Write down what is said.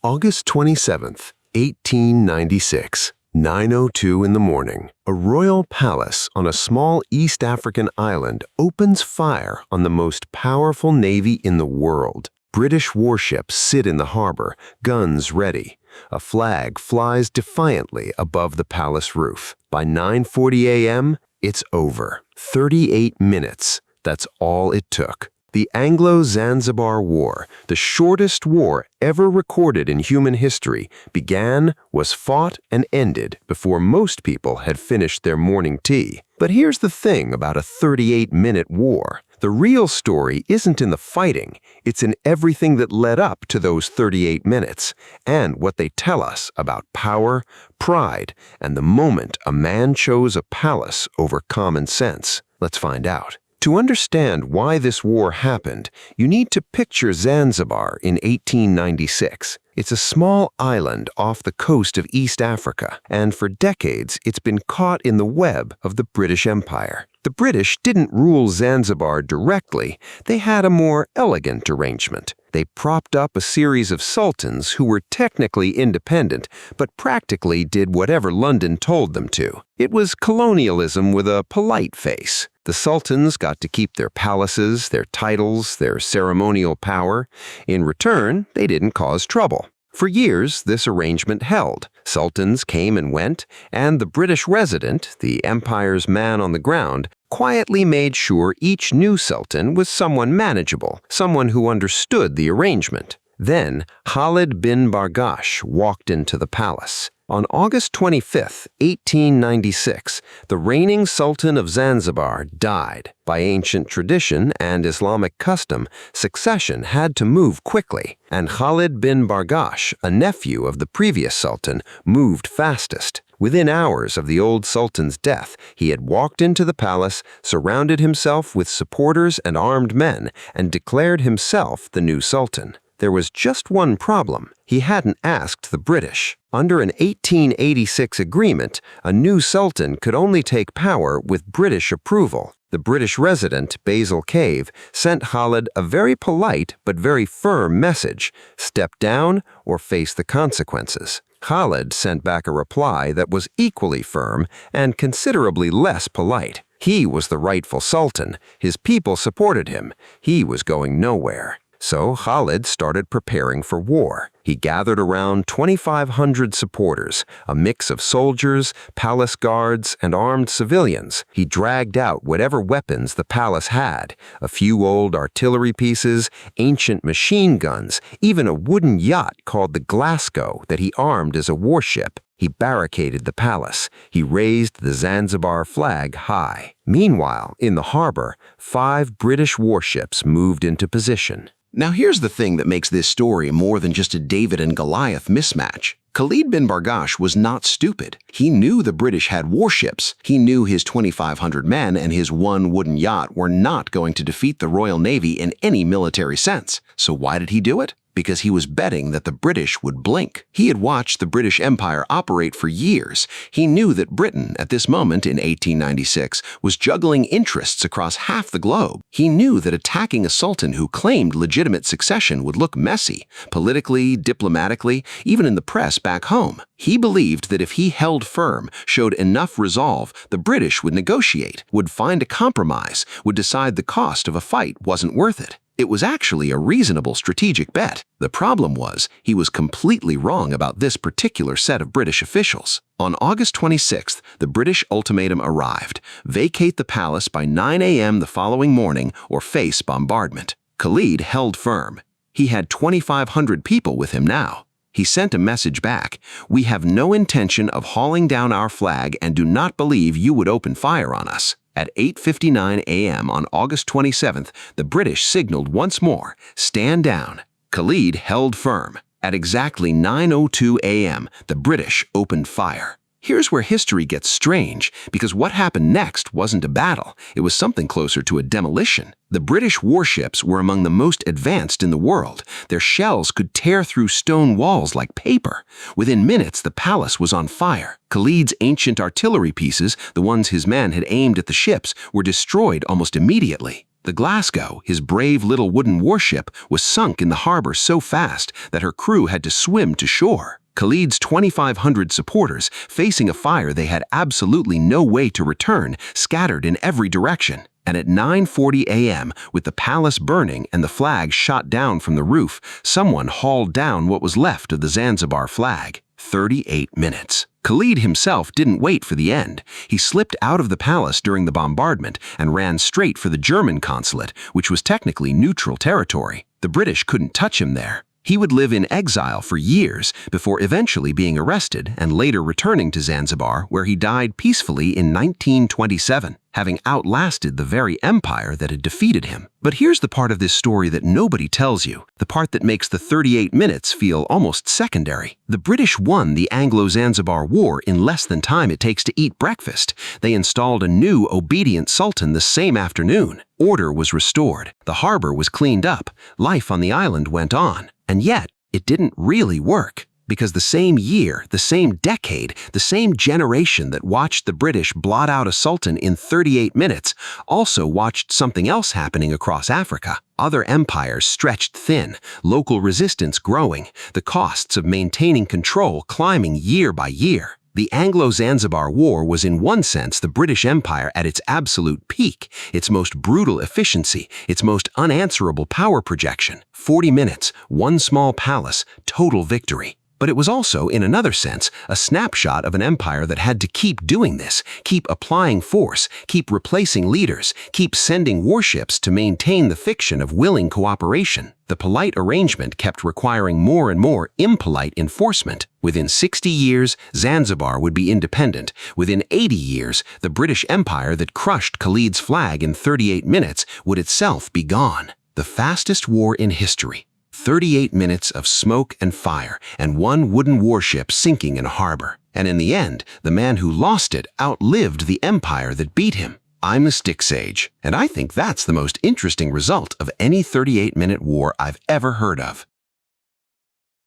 August 27th, 1896, 9:02 in the morning, a royal palace on a small East African island opens fire on the most powerful navy in the world. British warships sit in the harbor, guns ready. A flag flies defiantly above the palace roof. By 9:40 a.m., it's over. 38 minutes. That's all it took. The Anglo-Zanzibar War, the shortest war ever recorded in human history, began, was fought, and ended before most people had finished their morning tea. But here's the thing about a 38-minute war. The real story isn't in the fighting, it's in everything that led up to those 38 minutes, and what they tell us about power, pride, and the moment a man chose a palace over common sense. Let's find out. To understand why this war happened, you need to picture Zanzibar in 1896. It's a small island off the coast of East Africa, and for decades it's been caught in the web of the British Empire. The British didn't rule Zanzibar directly, they had a more elegant arrangement. They propped up a series of sultans who were technically independent, but practically did whatever London told them to. It was colonialism with a polite face. The sultans got to keep their palaces, their titles, their ceremonial power. In return, they didn't cause trouble. For years, this arrangement held. Sultans came and went, and the British resident, the empire's man on the ground, quietly made sure each new sultan was someone manageable, someone who understood the arrangement. Then, Khalid bin Barghash walked into the palace. On August 25, 1896, the reigning Sultan of Zanzibar died. By ancient tradition and Islamic custom, succession had to move quickly, and Khalid bin Barghash, a nephew of the previous sultan, moved fastest. Within hours of the old sultan's death, he had walked into the palace, surrounded himself with supporters and armed men, and declared himself the new sultan. There was just one problem. He hadn't asked the British. Under an 1886 agreement, a new sultan could only take power with British approval. The British resident, Basil Cave, sent Khalid a very polite but very firm message: step down or face the consequences. Khalid sent back a reply that was equally firm and considerably less polite. He was the rightful sultan. His people supported him. He was going nowhere. So Khalid started preparing for war. He gathered around 2,500 supporters, a mix of soldiers, palace guards, and armed civilians. He dragged out whatever weapons the palace had, a few old artillery pieces, ancient machine guns, even a wooden yacht called the Glasgow that he armed as a warship. He barricaded the palace. He raised the Zanzibar flag high. Meanwhile, in the harbor, 5 British warships moved into position. Now here's the thing that makes this story more than just a David and Goliath mismatch. Khalid bin Barghash was not stupid. He knew the British had warships. He knew his 2,500 men and his one wooden yacht were not going to defeat the Royal Navy in any military sense. So why did he do it? Because he was betting that the British would blink. He had watched the British Empire operate for years. He knew that Britain, at this moment in 1896, was juggling interests across half the globe. He knew that attacking a sultan who claimed legitimate succession would look messy, politically, diplomatically, even in the press back home. He believed that if he held firm, showed enough resolve, the British would negotiate, would find a compromise, would decide the cost of a fight wasn't worth it. It was actually a reasonable strategic bet. The problem was, he was completely wrong about this particular set of British officials. On August 26th, the British ultimatum arrived: vacate the palace by 9 a.m. the following morning or face bombardment. Khalid held firm. He had 2,500 people with him now. He sent a message back: we have no intention of hauling down our flag and do not believe you would open fire on us. At 8:59 a.m. on August 27th, the British signaled once more, stand down. Khalid held firm. At exactly 9:02 a.m., the British opened fire. Here's where history gets strange, because what happened next wasn't a battle. It was something closer to a demolition. The British warships were among the most advanced in the world. Their shells could tear through stone walls like paper. Within minutes, the palace was on fire. Khalid's ancient artillery pieces, the ones his men had aimed at the ships, were destroyed almost immediately. The Glasgow, his brave little wooden warship, was sunk in the harbor so fast that her crew had to swim to shore. Khalid's 2,500 supporters, facing a fire they had absolutely no way to return, scattered in every direction. And at 9:40 a.m., with the palace burning and the flag shot down from the roof, someone hauled down what was left of the Zanzibar flag. 38 minutes. Khalid himself didn't wait for the end. He slipped out of the palace during the bombardment and ran straight for the German consulate, which was technically neutral territory. The British couldn't touch him there. He would live in exile for years before eventually being arrested and later returning to Zanzibar, where he died peacefully in 1927, having outlasted the very empire that had defeated him. But here's the part of this story that nobody tells you, the part that makes the 38 minutes feel almost secondary. The British won the Anglo-Zanzibar War in less than time it takes to eat breakfast. They installed a new obedient sultan the same afternoon. Order was restored. The harbor was cleaned up. Life on the island went on. And yet, it didn't really work, because the same year, the same decade, the same generation that watched the British blot out a sultan in 38 minutes also watched something else happening across Africa. Other empires stretched thin, local resistance growing, the costs of maintaining control climbing year by year. The Anglo-Zanzibar War was in one sense the British Empire at its absolute peak, its most brutal efficiency, its most unanswerable power projection. 40 minutes, one small palace, total victory. But it was also, in another sense, a snapshot of an empire that had to keep doing this, keep applying force, keep replacing leaders, keep sending warships to maintain the fiction of willing cooperation. The polite arrangement kept requiring more and more impolite enforcement. Within 60 years, Zanzibar would be independent. Within 80 years, the British Empire that crushed Khalid's flag in 38 minutes would itself be gone. The fastest war in history. 38 minutes of smoke and fire, and one wooden warship sinking in a harbor. And in the end, the man who lost it outlived the empire that beat him. I'm the Stick Sage, and I think that's the most interesting result of any 38-minute war I've ever heard of.